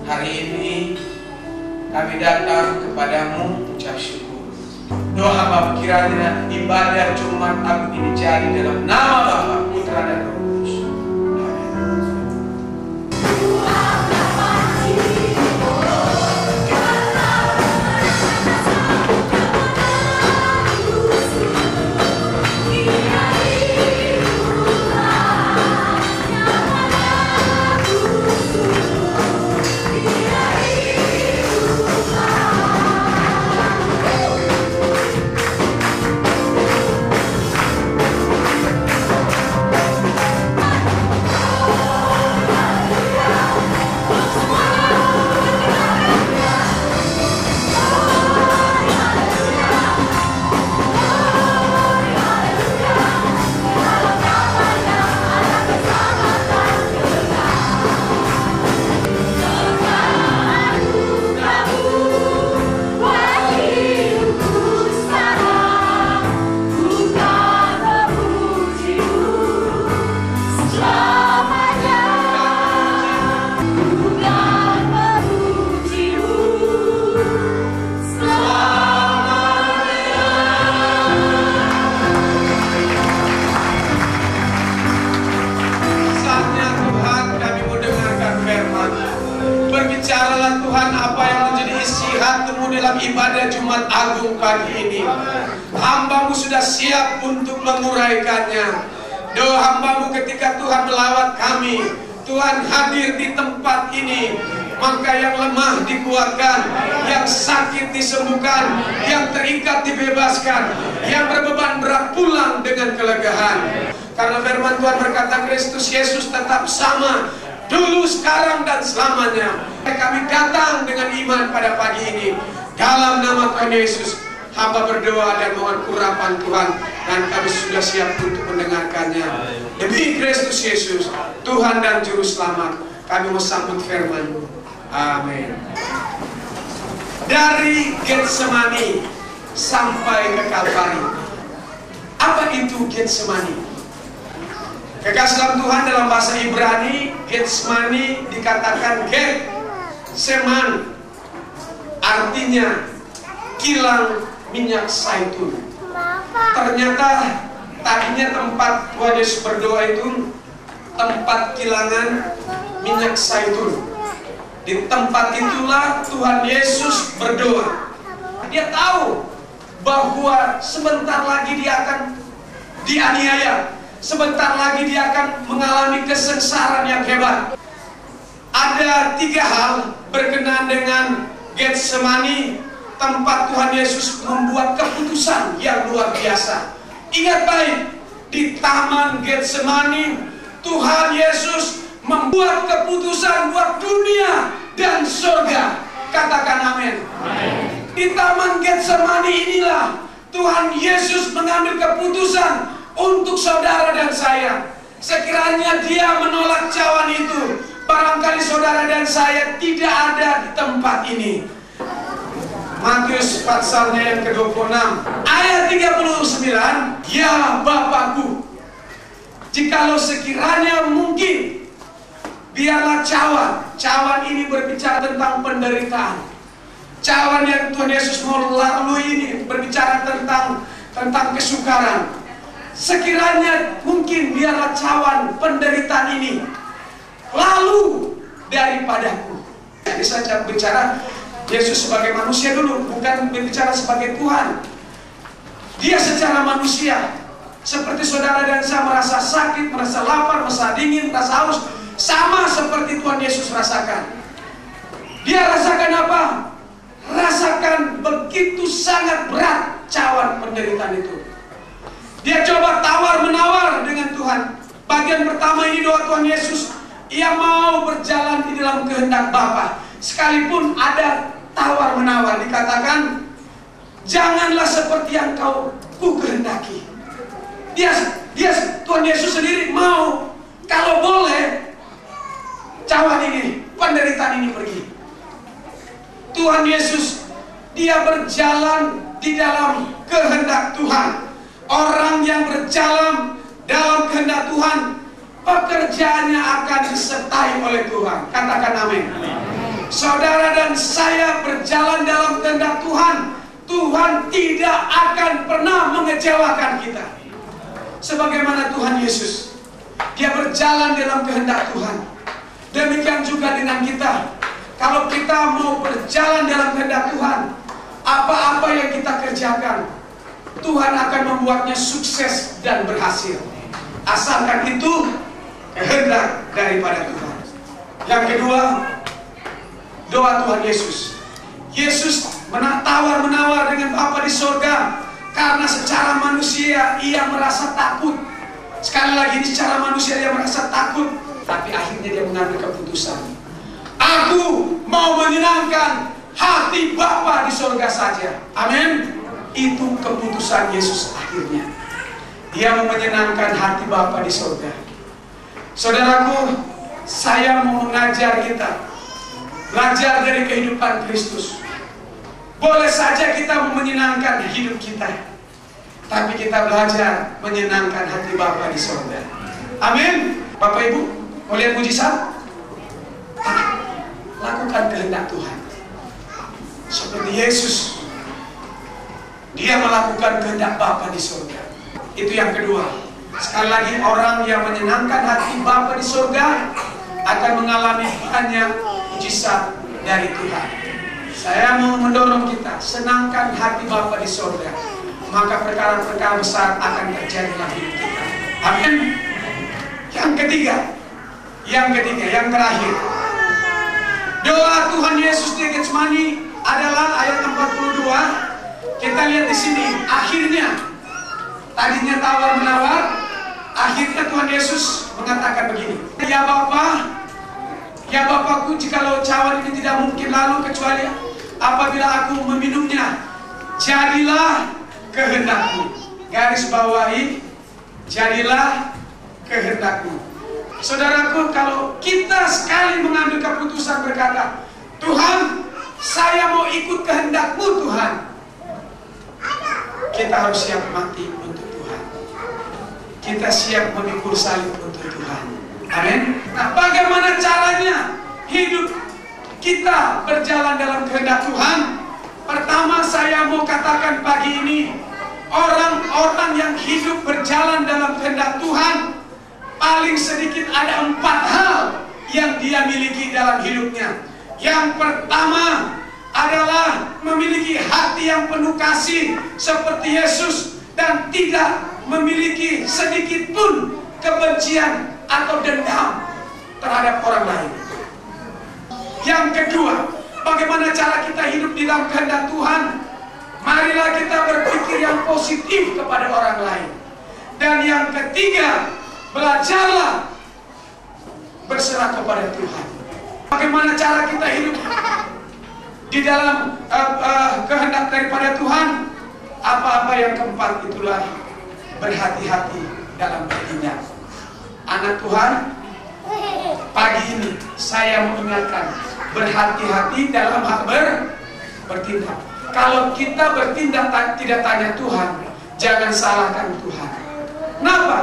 Hari ini kami datang kepadamu ucap syukur. Doa Bapa, kiranya ibadah Jumat Agung ini jadi dalam nama Bapa, Putra dan Roh Kudus. Berbicaralah Tuhan apa yang menjadi isi hatimu dalam ibadah Jumat Agung pagi ini. Hamba-Mu sudah siap untuk menguraikannya. Doa hamba-Mu ketika Tuhan melawat kami, Tuhan hadir di tempat ini, maka yang lemah dikuatkan, yang sakit disembuhkan, yang terikat dibebaskan, yang berbeban berat pulang dengan kelegaan. Karena firman Tuhan berkata Kristus Yesus tetap sama, dulu, sekarang, dan selamanya. Kami datang dengan iman pada pagi ini. Dalam nama Tuhan Yesus, hamba berdoa dan mohon urapan Tuhan, dan kami sudah siap untuk mendengarkannya. Demi Kristus Yesus, Tuhan dan Juru Selamat, kami mau sambut firman-Mu. Amin. Dari Getsemani sampai ke Kalvari. Apa itu Getsemani? Kekasih dalam Tuhan, dalam bahasa Ibrani, Getsemani dikatakan Getseman, artinya kilang minyak zaitun. Ternyata tadinya tempat Tuhan Yesus berdoa itu tempat kilangan minyak zaitun. Di tempat itulah Tuhan Yesus berdoa. Dia tahu bahwa sebentar lagi dia akan dianiaya. Sebentar lagi dia akan mengalami kesengsaraan yang hebat. Ada 3 hal berkenaan dengan Getsemani, tempat Tuhan Yesus membuat keputusan yang luar biasa. Ingat baik, di Taman Getsemani Tuhan Yesus membuat keputusan buat dunia dan surga. Katakan amin. Di Taman Getsemani inilah Tuhan Yesus mengambil keputusan untuk saudara dan saya. Sekiranya dia menolak cawan itu, barangkali saudara dan saya tidak ada di tempat ini. Matius pasalnya yang ke-26 ayat 39, ya Bapakku, jikalau sekiranya mungkin, biarlah cawan ini berbicara tentang penderitaan. Cawan yang Tuhan Yesus mau lalui ini berbicara tentang kesukaran. Sekiranya mungkin, biarlah cawan penderitaan ini lalu daripadaku. Jadi saya bicara Yesus sebagai manusia dulu, bukan berbicara sebagai Tuhan. Dia secara manusia, seperti saudara dan saya merasa sakit, merasa lapar, merasa dingin, merasa haus, sama seperti Tuhan Yesus rasakan. Dia rasakan apa? Rasakan begitu sangat berat cawan penderitaan itu. Dia coba tawar-menawar dengan Tuhan. Bagian pertama ini doa Tuhan Yesus, ia mau berjalan di dalam kehendak Bapa. Sekalipun ada tawar-menawar, dikatakan janganlah seperti yang ku kehendaki. Tuhan Yesus sendiri mau, kalau boleh, cawan ini, penderitaan ini pergi. Tuhan Yesus, dia berjalan di dalam kehendak Tuhan. Orang yang berjalan dalam kehendak Tuhan, pekerjaannya akan disertai oleh Tuhan. Katakan amin. saudara dan saya berjalan dalam kehendak Tuhan, Tuhan tidak akan pernah mengecewakan kita. Sebagaimana Tuhan Yesus, Dia berjalan dalam kehendak Tuhan. Demikian juga dengan kita. Kalau kita mau berjalan dalam kehendak Tuhan, apa-apa yang kita kerjakan, Tuhan akan membuatnya sukses dan berhasil. Asalkan itu kehendak daripada Tuhan. Yang kedua, doa Tuhan Yesus. Yesus tawar-menawar dengan Bapa di sorga, karena secara manusia Ia merasa takut. Sekali lagi, secara manusia Dia merasa takut, tapi akhirnya Dia mengambil keputusan. Aku mau menyenangkan hati Bapa di sorga saja. Amin. Itu keputusan Yesus akhirnya. Dia mau menyenangkan hati Bapa di sorga. Saudaraku, saya mau mengajar kita, belajar dari kehidupan Kristus. Boleh saja kita mau menyenangkan hidup kita, tapi kita belajar menyenangkan hati Bapa di sorga. Amin. Bapak Ibu, mau lihat mujizat? Lakukan kehendak Tuhan. Seperti Yesus, Dia melakukan kehendak Bapa di surga. Itu yang kedua. Sekali lagi, orang yang menyenangkan hati Bapa di surga akan mengalami banyak mujizat dari Tuhan. Saya mau mendorong kita, senangkan hati Bapa di surga, maka perkara-perkara besar akan terjadi dalam hidup kita. Amin. Yang ketiga, yang terakhir, doa Tuhan Yesus di Getsemani adalah ayat 42. Kita lihat di sini, akhirnya, tadinya tawar-menawar, akhirnya Tuhan Yesus mengatakan begini, ya Bapakku, jikalau cawan ini tidak mungkin lalu kecuali apabila aku meminumnya, jadilah kehendakmu. Garis bawahi, jadilah kehendakmu. Saudaraku, kalau kita sekali mengambil keputusan berkata, Tuhan, saya mau ikut kehendak-Mu Tuhan, kita harus siap mati untuk Tuhan. Kita siap memikul salib untuk Tuhan. Amin. Nah, bagaimana caranya hidup kita berjalan dalam kehendak Tuhan? Pertama, saya mau katakan pagi ini, orang-orang yang hidup berjalan dalam kehendak Tuhan, paling sedikit ada 4 hal yang dia miliki dalam hidupnya. Yang pertama adalah memiliki hati yang penuh kasih seperti Yesus, dan tidak memiliki sedikit pun kebencian atau dendam terhadap orang lain. Yang kedua, bagaimana cara kita hidup di dalam kehendak Tuhan? Marilah kita berpikir yang positif kepada orang lain. Dan yang ketiga, belajarlah berserah kepada Tuhan. Bagaimana cara kita hidup di dalam kehendak daripada Tuhan? Apa-apa yang keempat itulah berhati-hati dalam bertindak. Anak Tuhan, pagi ini saya mengingatkan, berhati-hati dalam hal bertindak. Kalau kita bertindak tidak tanya Tuhan, jangan salahkan Tuhan. Kenapa?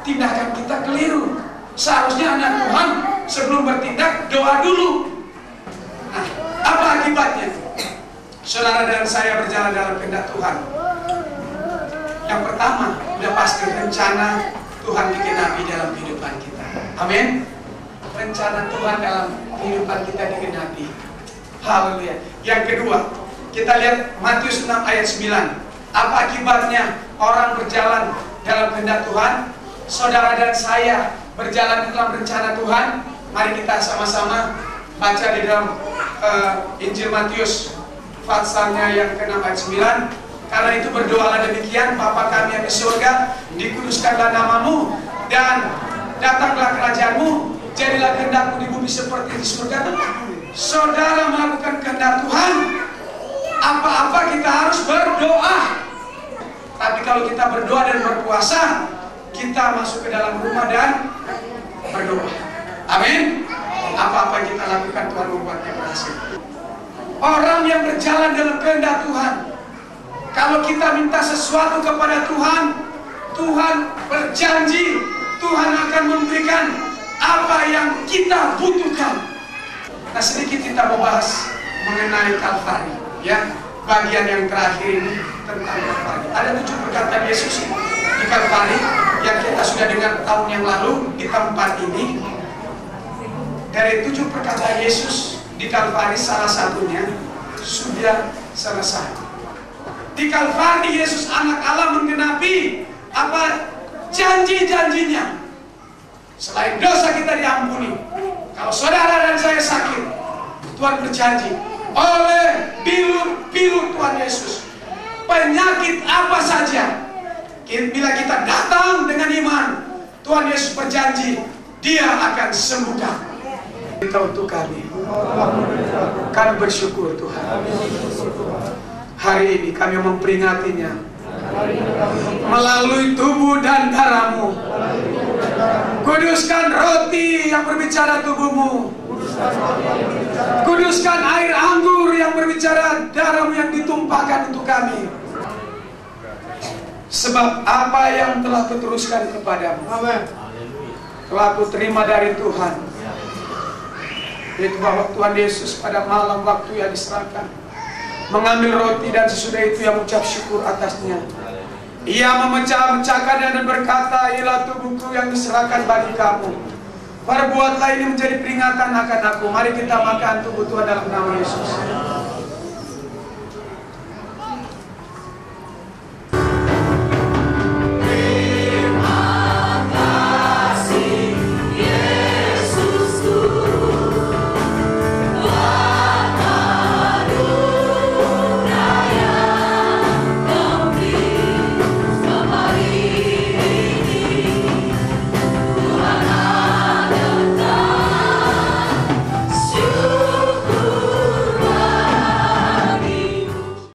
Tindakan kita keliru. Seharusnya anak Tuhan sebelum bertindak doa dulu. Nah, apa akibatnya? Saudara dan saya berjalan dalam kehendak Tuhan. Yang pertama, sudah pasti rencana Tuhan digenapi dalam kehidupan kita. Amin. Rencana Tuhan dalam kehidupan kita digenapi. Haleluya. Yang kedua, kita lihat Matius 6 ayat 9. Apa akibatnya orang berjalan dalam kehendak Tuhan? Saudara dan saya berjalan dalam rencana Tuhan. Mari kita sama-sama baca di dalam Injil Matius pasalnya yang ke-6 ayat 9. Karena itu berdoalah demikian, Bapa kami yang di surga, dikuduskanlah namamu, dan datanglah kerajaanmu, jadilah kehendak-Mu di bumi seperti di surga. Saudara melakukan kehendak Tuhan, apa-apa kita harus berdoa. Tapi kalau kita berdoa dan berpuasa, kita masuk ke dalam rumah dan berdoa. Amin. Apa-apa kita lakukan, Tuhan membuatnya berhasil. Orang yang berjalan dalam kehendak Tuhan, kalau kita minta sesuatu kepada Tuhan, Tuhan berjanji Tuhan akan memberikan apa yang kita butuhkan. Nah, sedikit kita mau bahas mengenai Kalvari, ya. Bagian yang terakhir ini tentang Kalvari. Ada 7 perkataan Yesus di Kalvari yang kita sudah dengar tahun yang lalu di tempat ini. Dari 7 perkataan Yesus di Kalvari, salah satunya sudah selesai. Di Kalvari Yesus anak Allah menggenapi apa janji-janjinya. Selain dosa kita diampuni, kalau saudara dan saya sakit, Tuhan berjanji oleh bilur Tuhan Yesus, penyakit apa saja, bila kita datang dengan iman, Tuhan Yesus berjanji Dia akan sembuhkan. Kita untuk kami bersyukur Tuhan. Hari ini kami memperingatinya melalui tubuh dan darah-Mu. Kuduskan roti yang berbicara tubuh-Mu. Kuduskan air anggur yang berbicara darah-Mu yang ditumpahkan untuk kami. Sebab apa yang telah kuteruskan kepadamu telah kuterima dari Tuhan, yaitu bahwa Tuhan Yesus pada malam waktu yang diserahkan mengambil roti dan sesudah itu Ia mengucap syukur atasnya. Ia memecah-mecahkannya dan berkata, inilah tubuhku yang diserahkan bagi kamu. Perbuatlah ini menjadi peringatan akan aku. Mari kita makan tubuh Tuhan dalam nama Yesus.